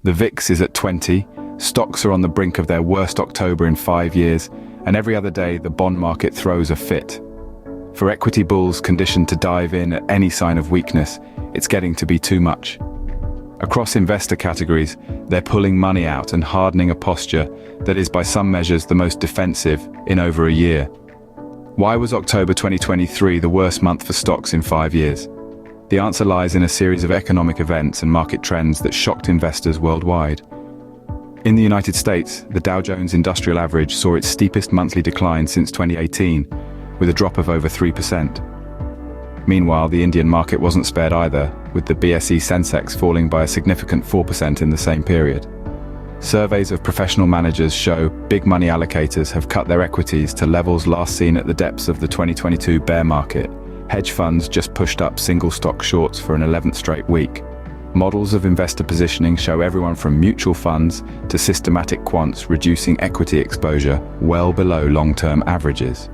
The VIX is at 20, stocks are on the brink of their worst October in 5 years, and every other day the bond market throws a fit. For equity bulls conditioned to dive in at any sign of weakness, it's getting to be too much. Across investor categories, they're pulling money out and hardening a posture that is by some measures the most defensive in over a year. Why was October 2023 the worst month for stocks in 5 years? The answer lies in a series of economic events and market trends that shocked investors worldwide. In the United States, the Dow Jones Industrial Average saw its steepest monthly decline since 2018, with a drop of over 3%. Meanwhile, the Indian market wasn't spared either, with the BSE Sensex falling by a significant 4% in the same period. Surveys of professional managers show big money allocators have cut their equities to levels last seen at the depths of the 2022 bear market. Hedge funds just pushed up single stock shorts for an 11th straight week. Models of investor positioning show everyone from mutual funds to systematic quants reducing equity exposure well below long-term averages.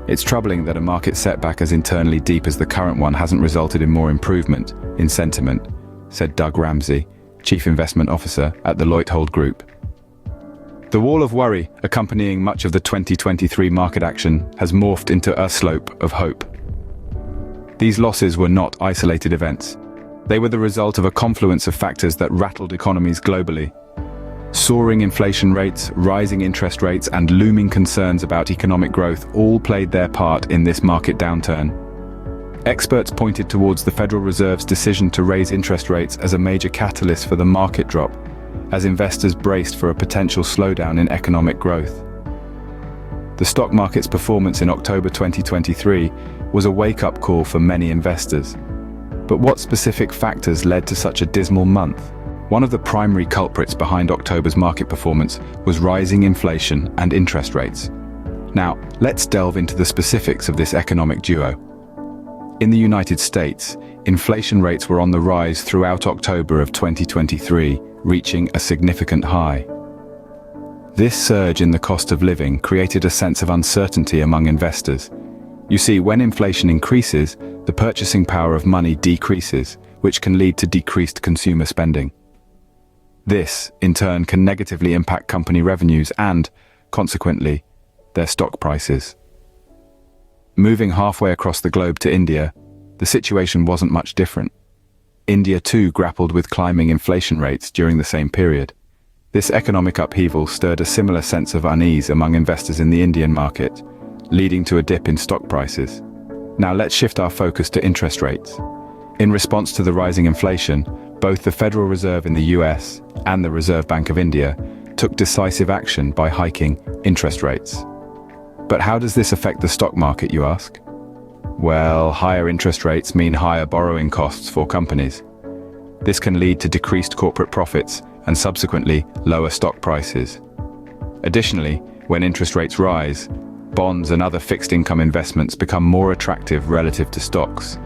It's troubling that a market setback as internally deep as the current one hasn't resulted in more improvement in sentiment, said Doug Ramsey, Chief Investment Officer at the Leuthold Group. The wall of worry accompanying much of the 2023 market action has morphed into a slope of hope. These losses were not isolated events. They were the result of a confluence of factors that rattled economies globally. Soaring inflation rates, rising interest rates, and looming concerns about economic growth all played their part in this market downturn. Experts pointed towards the Federal Reserve's decision to raise interest rates as a major catalyst for the market drop, as investors braced for a potential slowdown in economic growth. The stock market's performance in October 2023 was a wake-up call for many investors. But what specific factors led to such a dismal month? One of the primary culprits behind October's market performance was rising inflation and interest rates. Now, let's delve into the specifics of this economic duo. In the United States, inflation rates were on the rise throughout October of 2023, reaching a significant high. This surge in the cost of living created a sense of uncertainty among investors. You see, when inflation increases, the purchasing power of money decreases, which can lead to decreased consumer spending. This, in turn, can negatively impact company revenues and, consequently, their stock prices. Moving halfway across the globe to India, the situation wasn't much different. India too grappled with climbing inflation rates during the same period. This economic upheaval stirred a similar sense of unease among investors in the Indian market, leading to a dip in stock prices. Now let's shift our focus to interest rates. In response to the rising inflation, both the Federal Reserve in the US and the Reserve Bank of India took decisive action by hiking interest rates. But how does this affect the stock market, you ask? Well, higher interest rates mean higher borrowing costs for companies. This can lead to decreased corporate profits and subsequently lower stock prices. Additionally, when interest rates rise, bonds and other fixed income investments become more attractive relative to stocks,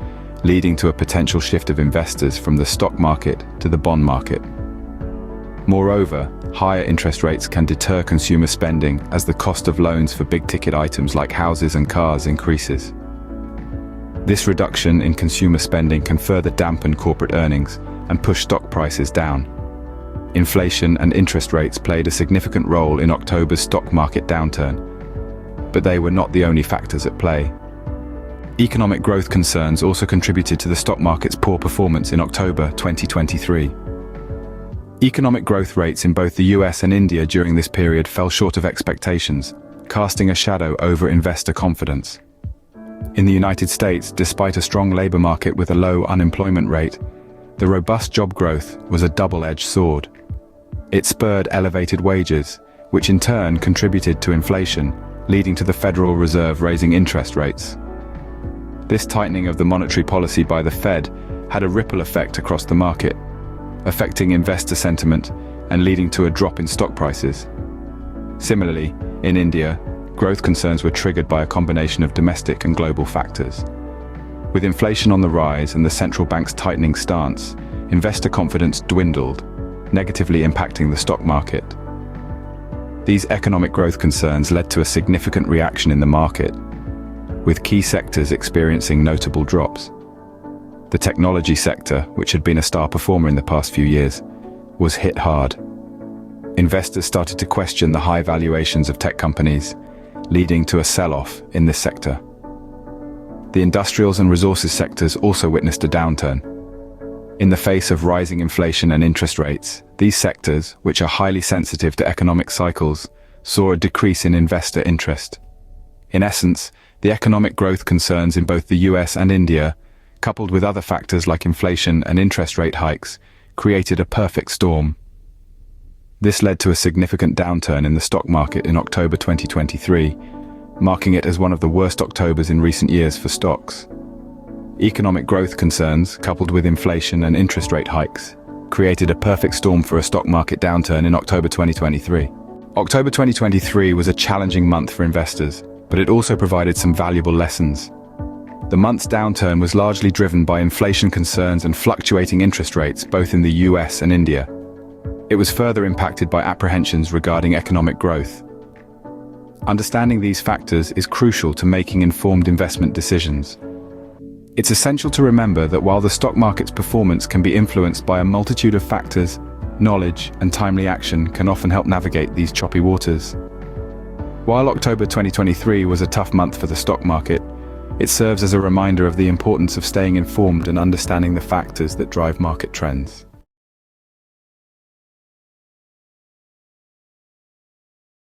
leading to a potential shift of investors from the stock market to the bond market. Moreover, higher interest rates can deter consumer spending as the cost of loans for big-ticket items like houses and cars increases. This reduction in consumer spending can further dampen corporate earnings and push stock prices down. Inflation and interest rates played a significant role in October's stock market downturn, but they were not the only factors at play. Economic growth concerns also contributed to the stock market's poor performance in October 2023. Economic growth rates in both the US and India during this period fell short of expectations, casting a shadow over investor confidence. In the United States, despite a strong labor market with a low unemployment rate, the robust job growth was a double-edged sword. It spurred elevated wages, which in turn contributed to inflation, leading to the Federal Reserve raising interest rates. This tightening of the monetary policy by the Fed had a ripple effect across the market, affecting investor sentiment and leading to a drop in stock prices. Similarly, in India, growth concerns were triggered by a combination of domestic and global factors. With inflation on the rise and the central bank's tightening stance, investor confidence dwindled, negatively impacting the stock market. These economic growth concerns led to a significant reaction in the market, with key sectors experiencing notable drops. The technology sector, which had been a star performer in the past few years, was hit hard. Investors started to question the high valuations of tech companies, leading to a sell-off in this sector. The industrials and resources sectors also witnessed a downturn. In the face of rising inflation and interest rates, these sectors, which are highly sensitive to economic cycles, saw a decrease in investor interest. In essence, the economic growth concerns in both the US and India, coupled with other factors like inflation and interest rate hikes, created a perfect storm. This led to a significant downturn in the stock market in October 2023, marking it as one of the worst Octobers in recent years for stocks. Economic growth concerns, coupled with inflation and interest rate hikes, created a perfect storm for a stock market downturn in October 2023. October 2023 was a challenging month for investors, but it also provided some valuable lessons. The month's downturn was largely driven by inflation concerns and fluctuating interest rates both in the US and India. It was further impacted by apprehensions regarding economic growth. Understanding these factors is crucial to making informed investment decisions. It's essential to remember that while the stock market's performance can be influenced by a multitude of factors, knowledge and timely action can often help navigate these choppy waters. While October 2023 was a tough month for the stock market, it serves as a reminder of the importance of staying informed and understanding the factors that drive market trends.